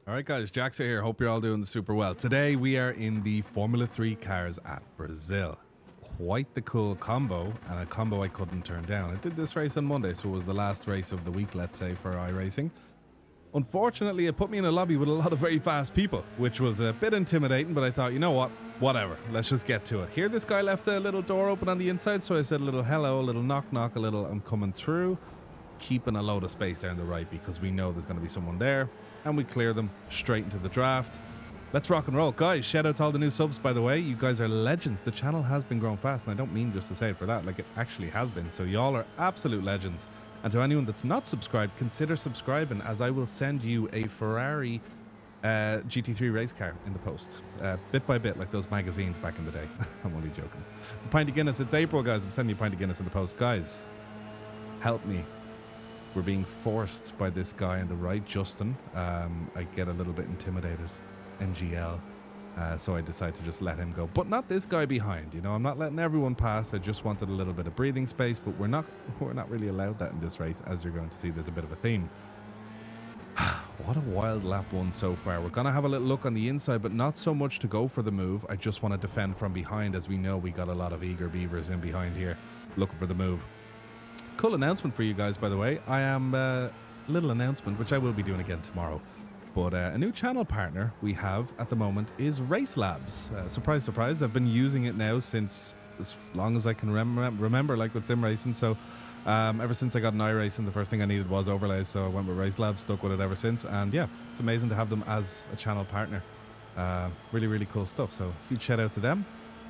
All right, guys, Jackzer here. Hope you're all doing super well. Today we are in the Formula 3 cars at Brazil. Quite the cool combo, and a combo I couldn't turn down. I did this race on Monday, so it was the last race of the week, let's say, for iRacing. Unfortunately, it put me in a lobby with a lot of very fast people, which was a bit intimidating, but I thought, you know what? Whatever. Let's just get to it. Here, this guy left a little door open on the inside, so I said a little hello, a little knock knock, a little I'm coming through, keeping a load of space there on the right because we know there's going to be someone there. And we clear them straight into the draft. Let's rock and roll. Guys, shout out to all the new subs, by the way. You guys are legends. The channel has been growing fast, and I don't mean just to say it for that. Like, it actually has been. So y'all are absolute legends. And to anyone that's not subscribed, consider subscribing, as I will send you a Ferrari GT3 race car in the post. Bit by bit, like those magazines back in the day. I'm only joking. The pint of Guinness. It's April, guys. I'm sending you a pint of Guinness in the post. Guys, help me. We're being forced by this guy on the right, Justin. I get a little bit intimidated, NGL, so I decide to just let him go. But not this guy behind, you know. I'm not letting everyone pass. I just wanted a little bit of breathing space, but we're not really allowed that in this race, as you're going to see. There's a bit of a theme. What a wild lap one so far. We're going to have a little look on the inside, but not so much to go for the move. I just want to defend from behind, as we know we got a lot of eager beavers in behind here looking for the move. Cool announcement for you guys, by the way. I am little announcement, which I will be doing again tomorrow. But a new channel partner we have at the moment is Race Labs. Surprise, surprise. I've been using it now since as long as I can remember, like with sim racing. So ever since I got an iRacing, the first thing I needed was overlays. So I went with Race Labs, stuck with it ever since. And yeah, it's amazing to have them as a channel partner. Really, really cool stuff. So huge shout out to them.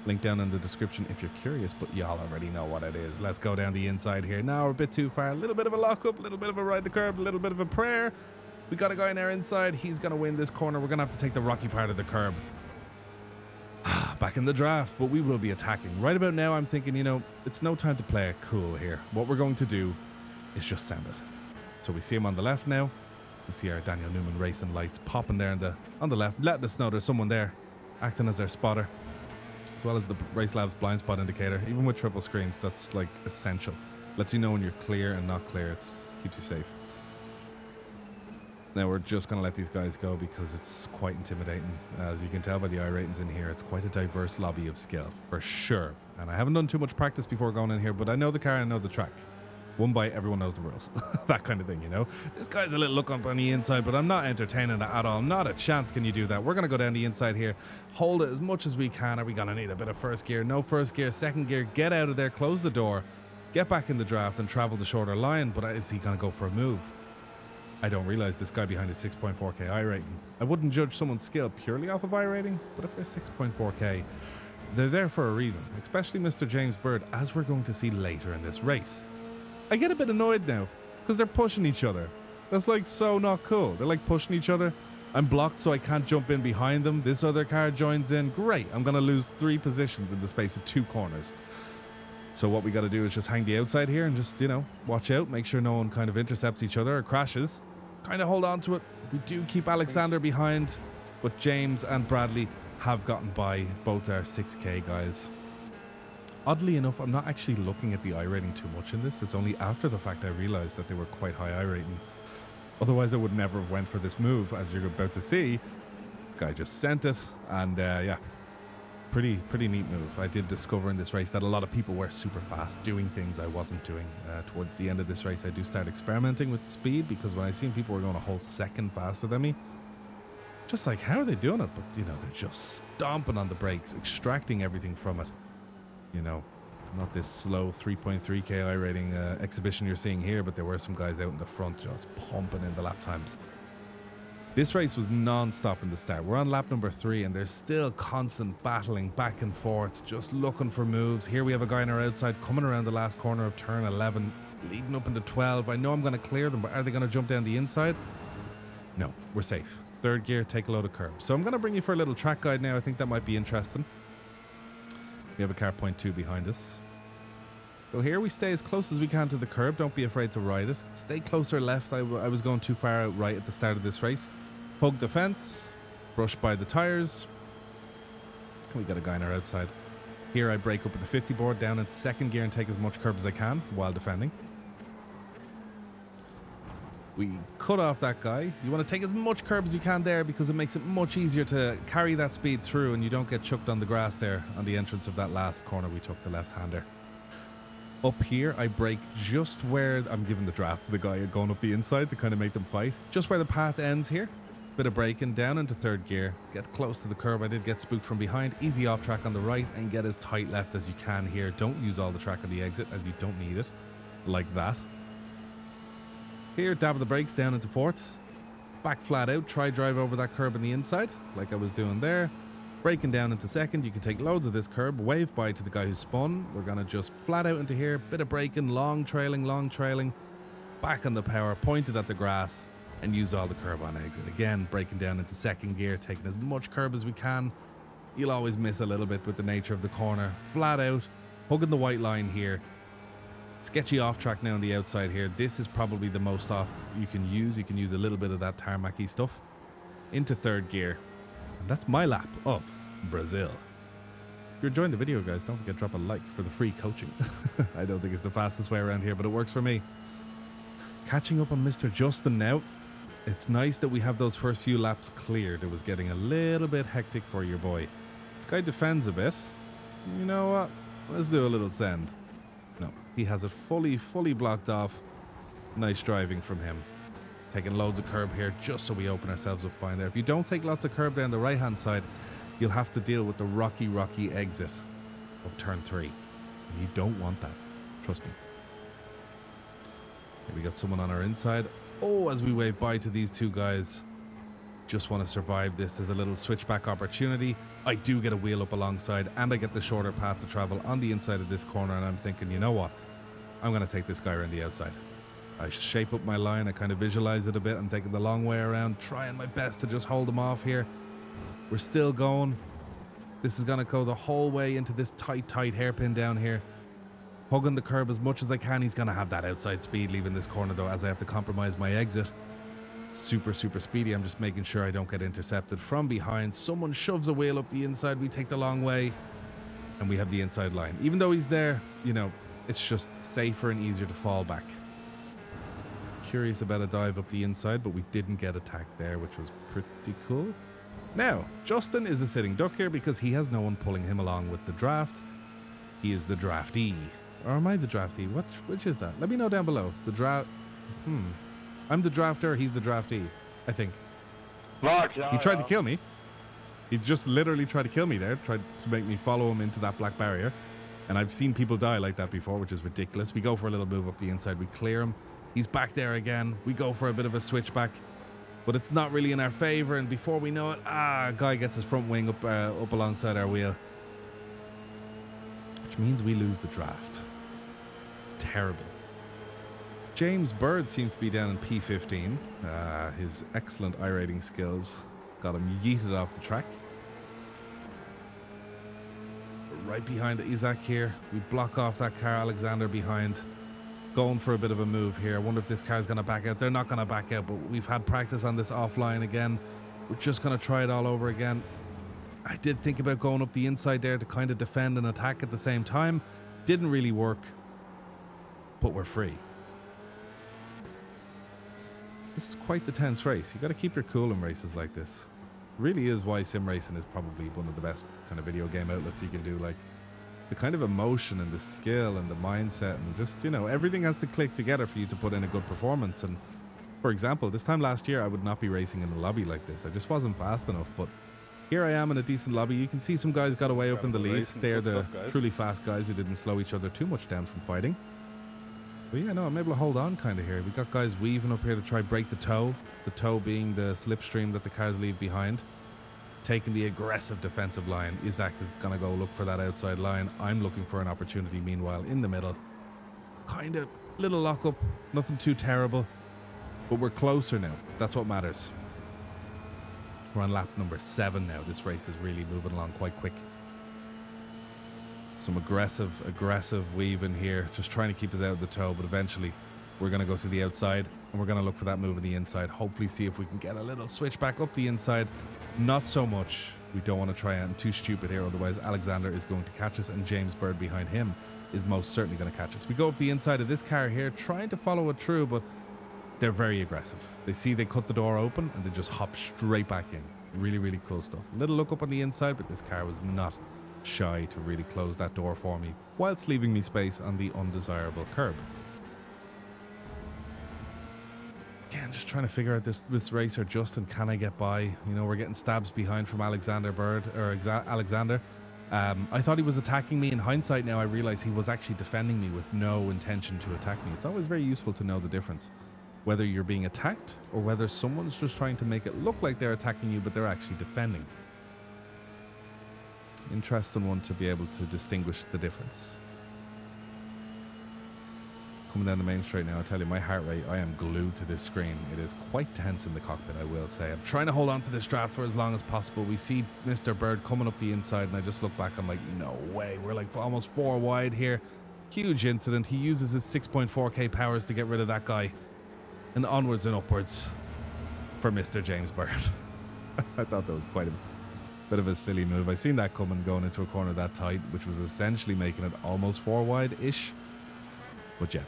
Link down in the description if you're curious, but y'all already know what it is. Let's go down the inside here. Now we're a bit too far. A little bit of a lockup, a little bit of a ride the curb, a little bit of a prayer. We got a guy in there inside. He's going to win this corner. We're going to have to take the rocky part of the curb. Back in the draft, but we will be attacking. Right about now, I'm thinking, you know, it's no time to play it cool here. What we're going to do is just send it. So we see him on the left now. We see our Daniel Newman racing lights popping there on the left, letting us know there's someone there acting as our spotter, as well as the Race Labs blind spot indicator. Even with triple screens, that's like essential. Lets you know when you're clear and not clear. It keeps you safe. Now we're just going to let these guys go because it's quite intimidating. As you can tell by the iRatings in here, it's quite a diverse lobby of skill, for sure. And I haven't done too much practice before going in here, but I know the car, I know the track. One bite, everyone knows the rules. That kind of thing, you know. This guy's a little look up on the inside, but I'm not entertaining it at all. Not a chance can you do that. We're going to go down the inside here, hold it as much as we can. Are we going to need a bit of first gear? No first gear, second gear. Get out of there, close the door, get back in the draft and travel the shorter line. But is he going to go for a move? I don't realize this guy behind is 6.4k iRating. I wouldn't judge someone's skill purely off of iRating, but if they're 6.4k, they're there for a reason, especially Mr. James Bird, as we're going to see later in this race. I get a bit annoyed now because they're pushing each other. That's like so not cool. They're like pushing each other. I'm blocked so I can't jump in behind them. This other car joins in. Great. I'm going to lose 3 positions in the space of 2 corners. So what we got to do is just hang the outside here and just, you know, watch out. Make sure no one kind of intercepts each other or crashes. Kind of hold on to it. We do keep Alexander behind, but James and Bradley have gotten by. Both are 6k guys. Oddly enough, I'm not actually looking at the iRating too much in this. It's only after the fact I realized that they were quite high iRating. Otherwise, I would never have went for this move, as you're about to see. This guy just sent it, and yeah, pretty neat move. I did discover in this race that a lot of people were super fast, doing things I wasn't doing. Towards the end of this race, I do start experimenting with speed, because when I seen people were going a whole second faster than me, just like, how are they doing it? But, you know, they're just stomping on the brakes, extracting everything from it. You know, not this slow 3.3k iRating exhibition you're seeing here, but there were some guys out in the front just pumping in the lap times. This race was non-stop in the start. We're on lap number 3 and there's still constant battling back and forth, just looking for moves. Here we have a guy on our outside coming around the last corner of turn 11, leading up into 12. I know I'm going to clear them, but are they going to jump down the inside? No, we're safe. Third gear, take a load of curb. So I'm going to bring you for a little track guide now. I think that might be interesting. We have a car point 2 behind us. So here we stay as close as we can to the curb. Don't be afraid to ride it. Stay closer left. I was going too far out right at the start of this race. Hug the fence. Brush by the tires. We got a guy on our outside. Here I break up with the 50 board down into second gear and take as much curb as I can while defending. We cut off that guy. You want to take as much curb as you can there because it makes it much easier to carry that speed through and you don't get chucked on the grass there on the entrance of that last corner we took, the left-hander. Up here, I brake just where I'm giving the draft to the guy going up the inside to kind of make them fight. Just where the path ends here. Bit of braking down into third gear. Get close to the curb. I did get spooked from behind. Easy off track on the right and get as tight left as you can here. Don't use all the track on the exit as you don't need it. Like that. Here, dab of the brakes down into fourth. Back flat out. Try drive over that curb on the inside like I was doing there. Braking down into second. You can take loads of this curb. Wave by to the guy who spun. We're going to just flat out into here. Bit of braking. Long trailing. Back on the power. Pointed at the grass. And use all the curb on exit. Again, braking down into second gear. Taking as much curb as we can. You'll always miss a little bit with the nature of the corner. Flat out. Hugging the white line here. Sketchy off track now on the outside here. This is probably the most off you can use. You can use a little bit of that tarmac-y stuff. Into third gear. And that's my lap of Brazil. If you're enjoying the video, guys, don't forget to drop a like for the free coaching. I don't think it's the fastest way around here, but it works for me. Catching up on Mr. Justin now. It's nice that we have those first few laps cleared. It was getting a little bit hectic for your boy. This guy defends a bit. You know what? Let's do a little send. No, he has it fully blocked off. Nice driving from him. Taking loads of curb here just so we open ourselves up fine there. If you don't take lots of curb down the right hand side, you'll have to deal with the rocky exit of turn 3. And you don't want that. Trust me. Here we got someone on our inside. Oh, as we wave by to these two guys. Just want to survive this. There's a little switchback opportunity. I do get a wheel up alongside and I get the shorter path to travel on the inside of this corner, and I'm thinking, you know what? I'm going to take this guy around the outside. I shape up my line. I kind of visualize it a bit. I'm taking the long way around, trying my best to just hold him off here. We're still going. This is going to go the whole way into this tight hairpin down here. Hugging the curb as much as I can. He's going to have that outside speed leaving this corner though, as I have to compromise my exit. Super speedy. I'm just making sure I don't get intercepted from behind. Someone shoves a wheel up the inside. We take the long way and we have the inside line. Even though he's there, you know, it's just safer and easier to fall back. Curious about a dive up the inside, but we didn't get attacked there, which was pretty cool. Now, Justin is a sitting duck here because he has no one pulling him along with the draft. He is the draftee. Or am I the draftee? Which is that? Let me know down below. The draft... I'm the drafter, he's the draftee, I think. He tried to kill me. He just literally tried to kill me there. Tried to make me follow him into that black barrier. And I've seen people die like that before, which is ridiculous. We go for a little move up the inside. We clear him. He's back there again. We go for a bit of a switchback. But it's not really in our favor. And before we know it, a guy gets his front wing up alongside our wheel. Which means we lose the draft. Terrible. James Bird seems to be down in P15. His excellent iRacing skills got him yeeted off the track. We're right behind Isaac here. We block off that car, Alexander behind. Going for a bit of a move here. I wonder if this car's going to back out. They're not going to back out, but we've had practice on this offline again. We're just going to try it all over again. I did think about going up the inside there to kind of defend and attack at the same time. Didn't really work, but we're free. This is quite the tense race. You got to keep your cool in races like this. It really is why sim racing is probably one of the best kind of video game outlets you can do. Like the kind of emotion and the skill and the mindset and just, you know, everything has to click together for you to put in a good performance. And for example, this time last year, I would not be racing in a lobby like this. I just wasn't fast enough, but here I am in a decent lobby. You can see some guys got away up in the lead. They're the truly fast guys who didn't slow each other too much down from fighting. But yeah, no, I'm able to hold on kind of here. We got guys weaving up here to try break the toe being the slipstream that the cars leave behind. Taking the aggressive defensive line. Isaac is going to go look for that outside line. I'm looking for an opportunity meanwhile in the middle. Kind of little lock up, nothing too terrible. But we're closer now. That's what matters. We're on lap number 7 now. This race is really moving along quite quick. Some aggressive weaving here, just trying to keep us out of the toe, but eventually we're going to go to the outside and we're going to look for that move on the inside. Hopefully see if we can get a little switch back up the inside. Not so much. We don't want to try it. I'm too stupid here, otherwise Alexander is going to catch us and James Bird behind him is most certainly going to catch us. We go up the inside of this car here, trying to follow it through, but they're very aggressive. They see they cut the door open and they just hop straight back in. Really, really cool stuff. Little look up on the inside, but this car was not shy to really close that door for me whilst leaving me space on the undesirable curb. Again, just trying to figure out this racer, Justin, can I get by? You know, we're getting stabs behind from Alexander. I thought he was attacking me. In hindsight now, I realize he was actually defending me with no intention to attack me. It's always very useful to know the difference. Whether you're being attacked or whether someone's just trying to make it look like they're attacking you, but they're actually defending. Interesting one to be able to distinguish the difference. Coming down the main straight now, I tell you, my heart rate, I am glued to this screen. It is quite tense in the cockpit, I will say. I'm trying to hold on to this draft for as long as possible. We see Mr. Bird coming up the inside, and I just look back, I'm like, no way. We're like almost 4 wide here. Huge incident. He uses his 6.4k powers to get rid of that guy. And onwards and upwards for Mr. James Bird. I thought that was quite a bit of a silly move. I seen that coming going into a corner that tight, which was essentially making it almost 4 wide-ish. But yeah.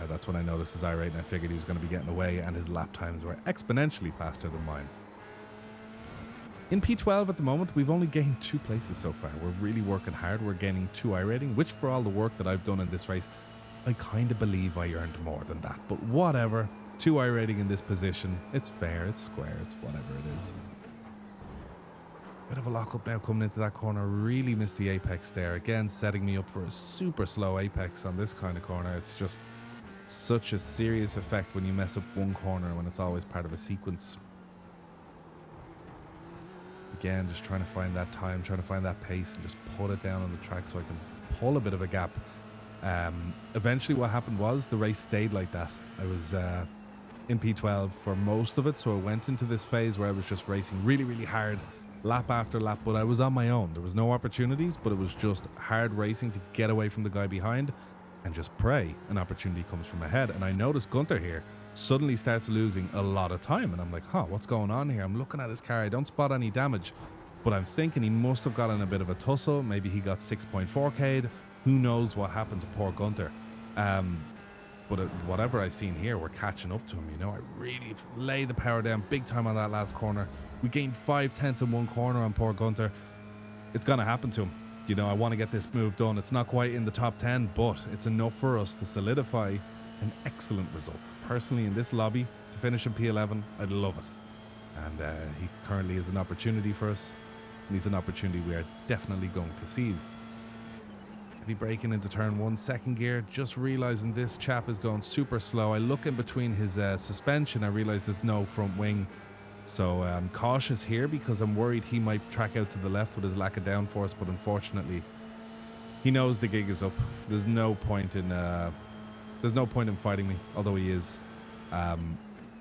That's when I noticed his iRate and I figured he was going to be getting away, and his lap times were exponentially faster than mine. In P12 at the moment, we've only gained 2 places so far. We're really working hard. We're gaining 2 iRating, which for all the work that I've done in this race, I kind of believe I earned more than that. But whatever. 2 iRating in this position. It's fair. It's square. It's whatever it is. Bit of a lock up now coming into that corner. Really missed the apex there. Again, setting me up for a super slow apex on this kind of corner. It's just such a serious effect when you mess up one corner when it's always part of a sequence. Again, just trying to find that time, trying to find that pace and just put it down on the track so I can pull a bit of a gap. Eventually what happened was the race stayed like that. I was in P12 for most of it, so I went into this phase where I was just racing really, really hard, lap after lap, but I was on my own. There was no opportunities, but it was just hard racing to get away from the guy behind and just pray an opportunity comes from ahead. And I noticed Gunther here suddenly starts losing a lot of time, and I'm like, what's going on here? I'm looking at his car, I don't spot any damage, but I'm thinking he must have gotten a bit of a tussle. Maybe he got 6.4k'd. Who knows what happened to poor Gunther. But whatever I seen here, we're catching up to him. You know, I really lay the power down big time on that last corner. We gained 5/10 in one corner on poor Gunther. It's going to happen to him. You know, I want to get this move done. It's not quite in the top 10, but it's enough for us to solidify an excellent result. Personally, in this lobby, to finish in P11, I'd love it. And he currently is an opportunity for us. And he's an opportunity we are definitely going to seize. Be braking into turn 1, second gear, just realizing this chap is going super slow. I look in between his suspension, I realize there's no front wing, so I'm cautious here because I'm worried he might track out to the left with his lack of downforce, but unfortunately he knows the gig is up. There's no point in fighting me, although he is.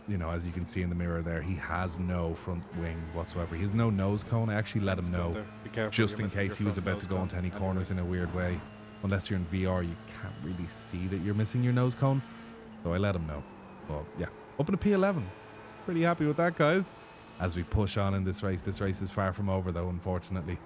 You know, as you can see in the mirror there, he has no front wing whatsoever. He has no nose cone. I actually let him know just in case he was about to go into any corners in a weird way. Unless you're in VR, you can't really see that you're missing your nose cone. So I let him know. But yeah, up into P11. Pretty happy with that, guys. As we push on in this race is far from over though, unfortunately.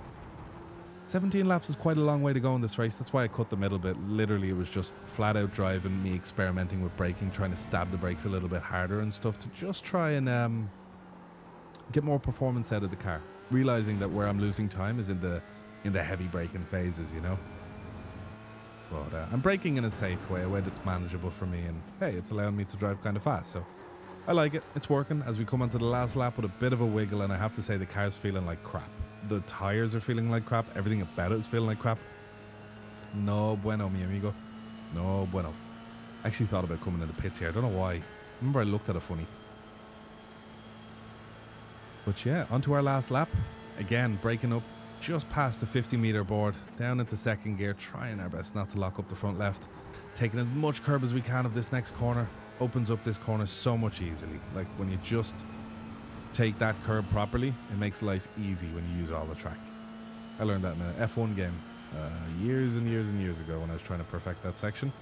17 laps is quite a long way to go in this race. That's why I cut the middle bit. Literally, it was just flat out driving, me experimenting with braking, trying to stab the brakes a little bit harder and stuff to just try and get more performance out of the car. Realizing that where I'm losing time is in the heavy braking phases, you know. But I'm braking in a safe way, a way that's manageable for me, and hey, it's allowing me to drive kind of fast, so I like it. It's working. As we come onto the last lap with a bit of a wiggle, and I have to say the car's feeling like crap. The tires are feeling like crap. Everything about it is feeling like crap. No bueno, mi amigo. No bueno. I actually thought about coming in the pits here. I don't know why. Remember I looked at it funny. But yeah, onto our last lap. Again, braking up just past the 50-meter board, down into second gear, trying our best not to lock up the front left. Taking as much curb as we can of this next corner. Opens up this corner so much easily. Like when you just take that curb properly, it makes life easy when you use all the track. I learned that in an F1 game years and years and years ago when I was trying to perfect that section.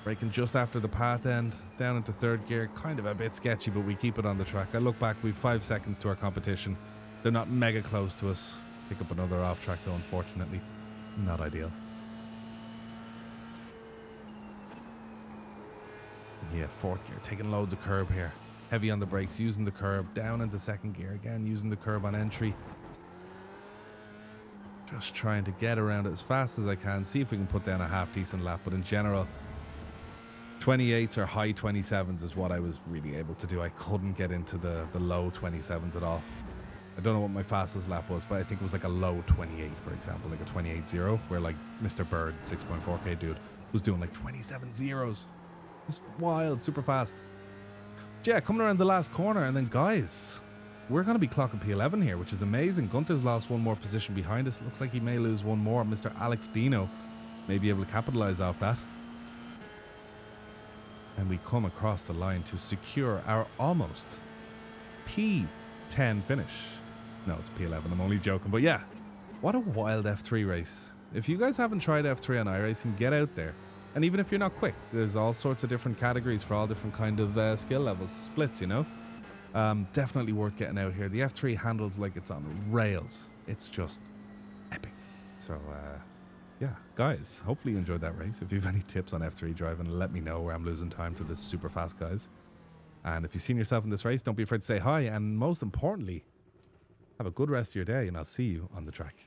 Braking just after the path end, down into third gear, kind of a bit sketchy, but we keep it on the track. I look back, we've 5 seconds to our competition. They're not mega close to us. Pick up another off track though, unfortunately. Not ideal. Yeah, fourth gear, taking loads of curb here. Heavy on the brakes, using the curb. Down into second gear again, using the curb on entry. Just trying to get around it as fast as I can. See if we can put down a half decent lap. But in general, 28s or high 27s is what I was really able to do. I couldn't get into the low 27s at all. I don't know what my fastest lap was, but I think it was like a low 28, for example, like a 28.0, where like Mr. Bird, 6.4K dude, was doing like 27 zeros. It's wild, super fast. But yeah, coming around the last corner, and then guys, we're going to be clocking P11 here, which is amazing. Gunther's lost one more position behind us. Looks like he may lose one more. Mr. Alex Dino may be able to capitalize off that. And we come across the line to secure our almost P10 finish. No, it's P11. I'm only joking. But yeah, what a wild F3 race. If you guys haven't tried F3 on iRacing, get out there. And even if you're not quick, there's all sorts of different categories for all different kind of skill levels, splits, you know. Definitely worth getting out here. The F3 handles like it's on rails. It's just epic. So, yeah, guys, hopefully you enjoyed that race. If you have any tips on F3 driving, let me know where I'm losing time to this super fast guys. And if you've seen yourself in this race, don't be afraid to say hi. And most importantly, have a good rest of your day, and I'll see you on the track.